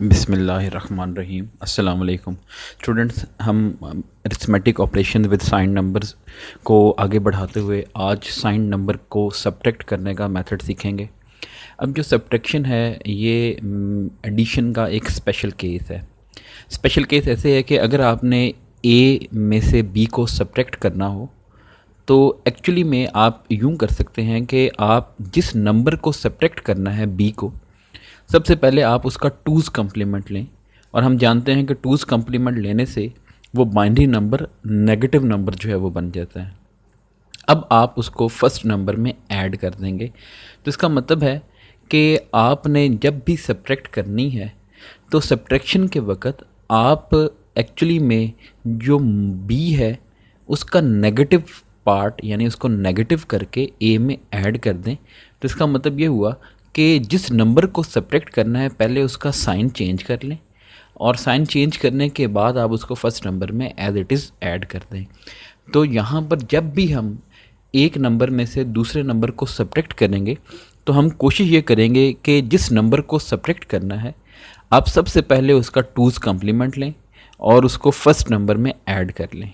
बिस्मिल्लाहिर्रहमानिर्रहीम। अस्सलाम वालेकुम स्टूडेंट्स। हम arithmetic operation with sign numbers को आगे बढ़ाते हुए आज साइन नंबर को सब्ट्रैक्ट करने का मेथड सीखेंगे। अब जो सब्ट्रैक्शन है ये एडिशन का एक स्पेशल केस है। स्पेशल केस ऐसे है कि अगर आपने ए में से बी को सब्ट्रैक्ट करना हो तो एक्चुअली में आप यूँ कर सकते हैं कि आप जिस नंबर को सब्ट्रैक्ट करना है बी को, सबसे पहले आप उसका टूज़ कम्प्लीमेंट लें। और हम जानते हैं कि टूज़ कम्प्लीमेंट लेने से वो बाइनरी नंबर नेगेटिव नंबर जो है वो बन जाता है। अब आप उसको फर्स्ट नंबर में ऐड कर देंगे। तो इसका मतलब है कि आपने जब भी सब्ट्रैक्ट करनी है तो सब्ट्रैक्शन के वक़्त आप एक्चुअली में जो बी है उसका नेगेटिव पार्ट यानी उसको नेगेटिव करके ए में ऐड कर दें। तो इसका मतलब ये हुआ कि जिस नंबर को सब्ट्रैक्ट करना है पहले उसका साइन चेंज कर लें और साइन चेंज करने के बाद आप उसको फर्स्ट नंबर में एज इट इज़ ऐड कर दें। तो यहाँ पर जब भी हम एक नंबर में से दूसरे नंबर को सब्ट्रैक्ट करेंगे तो हम कोशिश ये करेंगे कि जिस नंबर को सब्ट्रैक्ट करना है आप सबसे पहले उसका टूज़ कम्प्लीमेंट लें और उसको फर्स्ट नंबर में ऐड कर लें।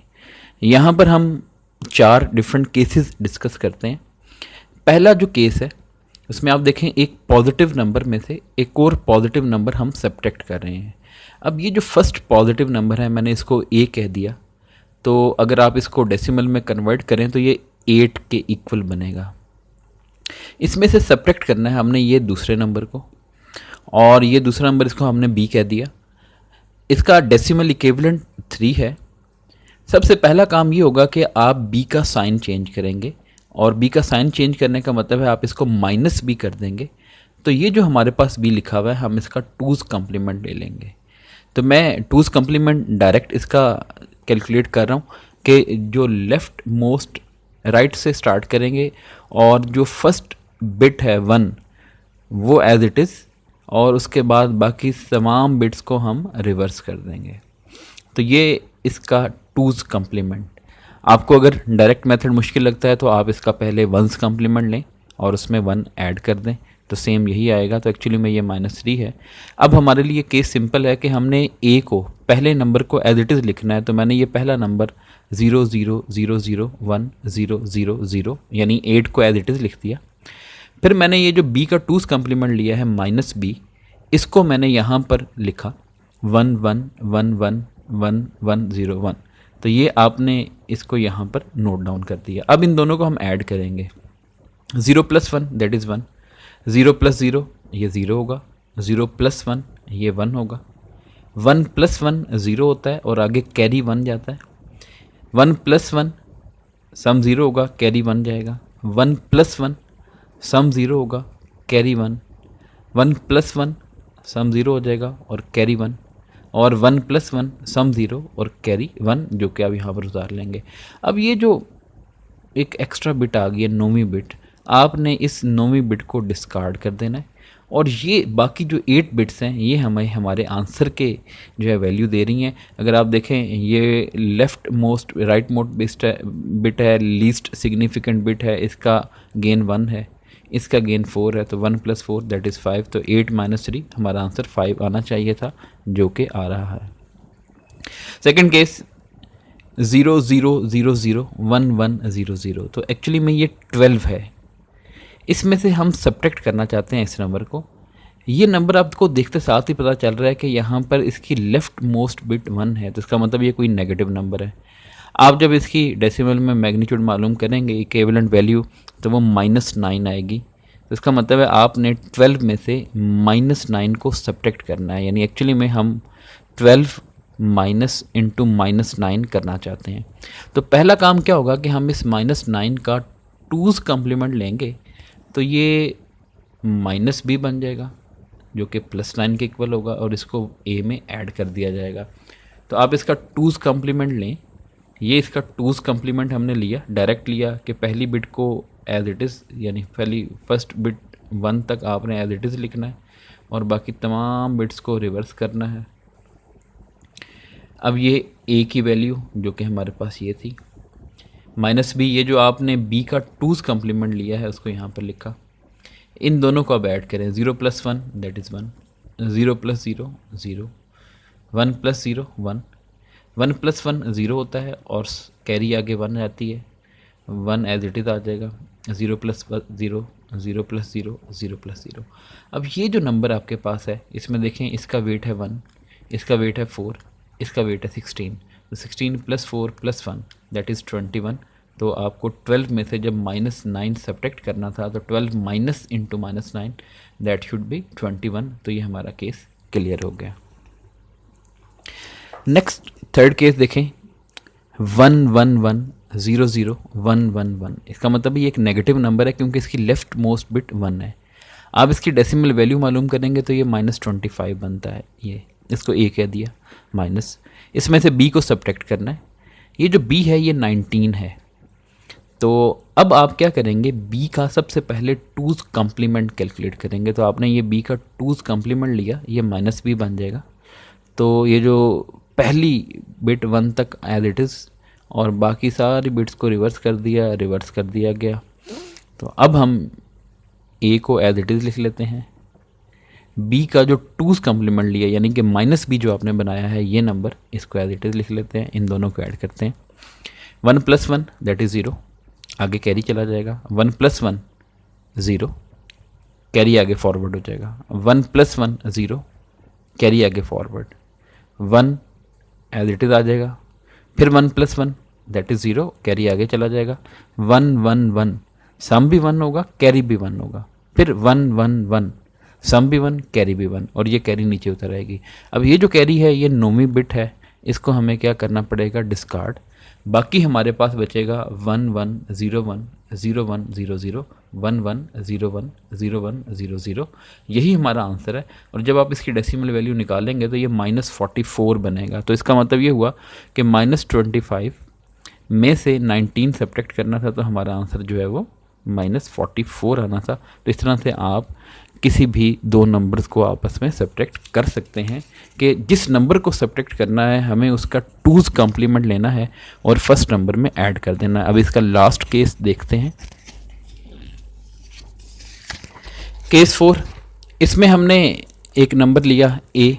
यहाँ पर हम 4 डिफरेंट केसेस डिस्कस करते हैं। पहला जो केस है उसमें आप देखें एक पॉजिटिव नंबर में से एक और पॉजिटिव नंबर हम सब्ट्रैक्ट कर रहे हैं। अब ये जो फर्स्ट पॉजिटिव नंबर है मैंने इसको ए कह दिया, तो अगर आप इसको डेसिमल में कन्वर्ट करें तो ये 8 के इक्वल बनेगा। इसमें से सब्ट्रैक्ट करना है हमने ये दूसरे नंबर को और ये दूसरा नंबर इसको हमने बी कह दिया। इसका डेसिमल इक्विवेलेंट 3 है। सबसे पहला काम ये होगा कि आप बी का साइन चेंज करेंगे और बी का साइन चेंज करने का मतलब है आप इसको माइनस बी कर देंगे। तो ये जो हमारे पास बी लिखा हुआ है हम इसका टूज़ कम्प्लीमेंट ले लेंगे। तो मैं टूज़ कम्प्लीमेंट डायरेक्ट इसका कैलकुलेट कर रहा हूँ कि जो लेफ़्ट मोस्ट राइट से स्टार्ट करेंगे और जो फर्स्ट बिट है 1 वो एज इट इज़ और उसके बाद बाकी तमाम बिट्स को हम रिवर्स कर देंगे। तो ये इसका टूज़ कम्प्लीमेंट। आपको अगर डायरेक्ट मेथड मुश्किल लगता है तो आप इसका पहले वंस कम्प्लीमेंट लें और उसमें 1 ऐड कर दें तो सेम यही आएगा। तो एक्चुअली में ये -3 है। अब हमारे लिए केस सिंपल है कि हमने ए को पहले नंबर को एज इट इज़ लिखना है। तो मैंने ये पहला नंबर 0 0 0 0 1 0 0 0 यानी 8 को एज इट इज़ लिख दिया। फिर मैंने ये जो बी का टूज़ कम्प्लीमेंट लिया है -b, इसको मैंने यहाँ पर लिखा 1 1 1 1 1 1 0 1। तो ये आपने इसको यहाँ पर नोट डाउन कर दिया। अब इन दोनों को हम ऐड करेंगे। 0 + 1 दैट इज़ 1, 0 + 0 ये 0 होगा, 0 + 1 ये 1 होगा, 1 + 1 0 होता है और आगे कैरी 1 जाता है। 1 + 1 सम 0 होगा, कैरी 1 जाएगा। 1 + 1 सम 0 होगा, कैरी 1। 1 + 1 सम 0 हो जाएगा और कैरी 1 और 1 + 1 सम 0 और कैरी 1 जो कि अब यहाँ पर उतार लेंगे। अब ये जो एक एक्स्ट्रा बिट आ गई है 9वीं बिट, आपने इस 9वीं बिट को डिस्कार्ड कर देना है और ये बाकी जो 8 बिट्स हैं ये हमें हमारे आंसर के जो है वैल्यू दे रही हैं। अगर आप देखें ये left most right most bit है, लीस्ट सिग्निफिकेंट बिट है, इसका गेन 1 है, इसका गेन 4 है। तो 1 + 4 दैट इज़ 5। तो 8 - 3 हमारा आंसर 5 आना चाहिए था जो कि आ रहा है। Second case 0 0 0 0 1 1 0 0। तो एक्चुअली में ये 12 है। इसमें से हम सब्ट्रैक्ट करना चाहते हैं इस नंबर को। ये नंबर आपको देखते साथ ही पता चल रहा है कि यहाँ पर इसकी लेफ़्ट मोस्ट बिट 1 है। तो इसका मतलब ये कोई नेगेटिव नंबर है। आप जब इसकी डेसिमल में मैग्नीट्यूड मालूम करेंगे इक्विवेलेंट वैल्यू तो वो -9 आएगी। तो इसका मतलब है आपने 12 में से -9 को सब्ट्रैक्ट करना है। यानी एक्चुअली में हम 12 माइनस इंटू -9 करना चाहते हैं। तो पहला काम क्या होगा कि हम इस -9 का टूज़ कम्प्लीमेंट लेंगे तो ये -b बन जाएगा जो कि +9 के इक्वल होगा और इसको a में ऐड कर दिया जाएगा। तो आप इसका टूज़ कम्प्लीमेंट लें। ये इसका टूज़ कम्प्लीमेंट हमने लिया, डायरेक्ट लिया कि पहली बिट को एज इट इज़ यानी फर्स्ट बिट 1 तक आपने एज इट इज़ लिखना है और बाकी तमाम बिट्स को रिवर्स करना है। अब ये a की वैल्यू जो कि हमारे पास ये थी -b, ये जो आपने b का टूज़ कम्प्लीमेंट लिया है उसको यहाँ पर लिखा। इन दोनों को अब ऐड करें। 0 + 1 that is 1, 0 plus 0 0, 1 plus 0 1, 1 plus 1 0 होता है और कैरी आगे 1 आती है, 1 एज इट इज़ आ जाएगा, 0 प्लस 0 0 प्लस 0 0 प्लस 0। अब ये जो नंबर आपके पास है इसमें देखें, इसका वेट है 1, इसका वेट है 4, इसका वेट है 16, तो 16 प्लस 4 प्लस 1 दैट इज़ 21। तो आपको 12 में से जब -9 सब्ट्रैक्ट करना था तो 12 minus into -9 that should be 21। तो ये हमारा केस क्लियर हो गया। नेक्स्ट थर्ड केस देखें, 1 1 1 0 0 1 1 1। इसका मतलब ये एक नेगेटिव नंबर है क्योंकि इसकी लेफ्ट मोस्ट बिट 1 है। आप इसकी डेसिमल वैल्यू मालूम करेंगे तो ये -25 बनता है। ये इसको a कह दिया माइनस, इसमें से b को सब्ट्रैक्ट करना है। ये जो b है ये 19 है। तो अब आप क्या करेंगे, b का सबसे पहले 2's कॉम्प्लीमेंट कैलकुलेट करेंगे। तो आपने ये b का 2's कॉम्प्लीमेंट लिया, ये -b बन जाएगा। तो ये जो पहली बिट 1 तक एज इट इज़ और बाकी सारी बिट्स को रिवर्स कर दिया गया। तो अब हम a को एज इट इज़ लिख लेते हैं, b का जो 2's कॉम्प्लीमेंट लिया यानी कि -b जो आपने बनाया है ये नंबर, इसको एज इट इज़ लिख लेते हैं, इन दोनों को ऐड करते हैं। 1 प्लस 1 दैट इज़ 0, आगे कैरी चला जाएगा। 1 प्लस 1 0, कैरी आगे फॉरवर्ड हो जाएगा। 1 प्लस 1 0, कैरी आगे फॉरवर्ड, 1 एज इट इज़ आ जाएगा। फिर 1 प्लस 1 दैट इज़ 0, कैरी आगे चला जाएगा। 1 1 1, सम भी 1 होगा, कैरी भी 1 होगा। फिर 1 1 1, सम भी 1, कैरी भी 1, और ये कैरी नीचे उतर आएगी। अब ये जो कैरी है ये नौवीं बिट है, इसको हमें क्या करना पड़ेगा, डिस्कार्ड। बाकी हमारे पास बचेगा 1 1 0 1 0 1 0 0 1 1 0 1 0 1 0 0। यही हमारा आंसर है। और जब आप इसकी डेसिमल वैल्यू निकालेंगे तो ये -44 बनेगा। तो इसका मतलब ये हुआ कि -25 में से 19 सब्ट्रैक्ट करना था, तो हमारा आंसर जो है वो -44 आना था। तो इस तरह से आप किसी भी दो नंबर्स को आपस में सब्ट्रैक्ट कर सकते हैं कि जिस नंबर को सब्ट्रैक्ट करना है हमें उसका 2's कॉम्प्लीमेंट लेना है और फर्स्ट नंबर में ऐड कर देना है। अब इसका लास्ट केस देखते हैं, केस 4। इसमें हमने एक नंबर लिया a,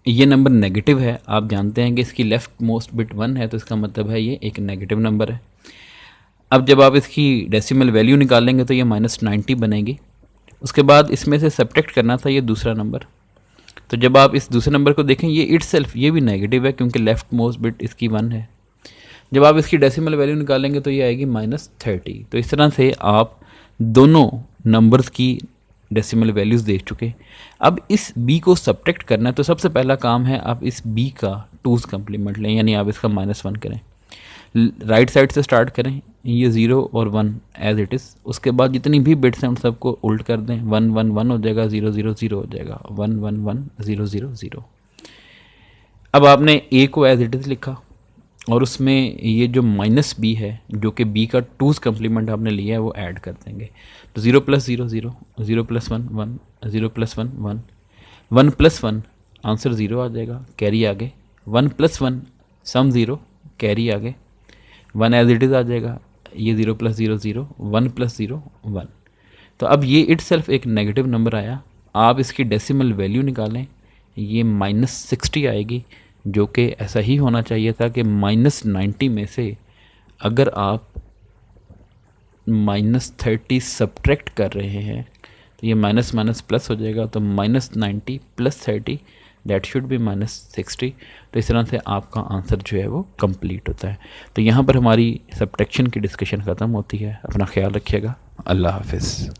ये नंबर नेगेटिव है। आप जानते हैं कि इसकी लेफ्ट मोस्ट बिट 1 है, तो इसका मतलब है ये एक नेगेटिव नंबर है। अब जब आप इसकी डेसिमल वैल्यू निकालेंगे तो ये -90 बनेगी। उसके बाद इसमें से सब्ट्रैक्ट करना था ये दूसरा नंबर। तो जब आप इस दूसरे नंबर को देखें ये इटसेल्फ ये भी नेगेटिव है क्योंकि लेफ्ट मोस्ट बिट इसकी 1 है। जब आप इसकी डेसिमल वैल्यू निकालेंगे तो ये आएगी -30। तो इस तरह से आप दोनों नंबर्स की डेसिमल वैल्यूज़ देख चुके। अब इस b को सब्ट्रैक्ट करना है, तो सबसे पहला काम है आप इस b का 2's कॉम्प्लीमेंट लें, यानी आप इसका -1 करें। राइट साइड से स्टार्ट करें, ये 0 और 1 एज इट इज़। उसके बाद जितनी भी बिट्स हैं उन सबको उल्ट कर दें, 1 1 1 हो जाएगा, 0 0 0 हो जाएगा, 1 1 1 0 0 0। अब आपने a को एज इट इज़ लिखा और उसमें ये जो -b है जो कि b का 2's कॉम्प्लीमेंट आपने लिया है वो ऐड कर देंगे। तो 0 plus 0 0, 0 plus 1 1, 0 plus 1 1, 1 plus 1 answer 0 आ जाएगा, कैरी आगे। 1 प्लस 1 सम 0, कैरी आगे। 1 एज इट इज़ आ जाएगा, ये 0 प्लस 0 0, 1 प्लस 0 1। तो अब ये इटसेल्फ एक नेगेटिव नंबर आया। आप इसकी डेसिमल वैल्यू निकालें, ये -60 आएगी, जो कि ऐसा ही होना चाहिए था कि -90 में से अगर आप -30 सब्ट्रैक्ट कर रहे हैं तो ये माइनस माइनस प्लस हो जाएगा। तो -90 + 30 दैट शुड बी -60। तो इस तरह से आपका आंसर जो है वो कंप्लीट होता है। तो यहाँ पर हमारी सब्ट्रैक्शन की डिस्कशन ख़त्म होती है। अपना ख्याल रखिएगा। अल्लाह हाफिज़।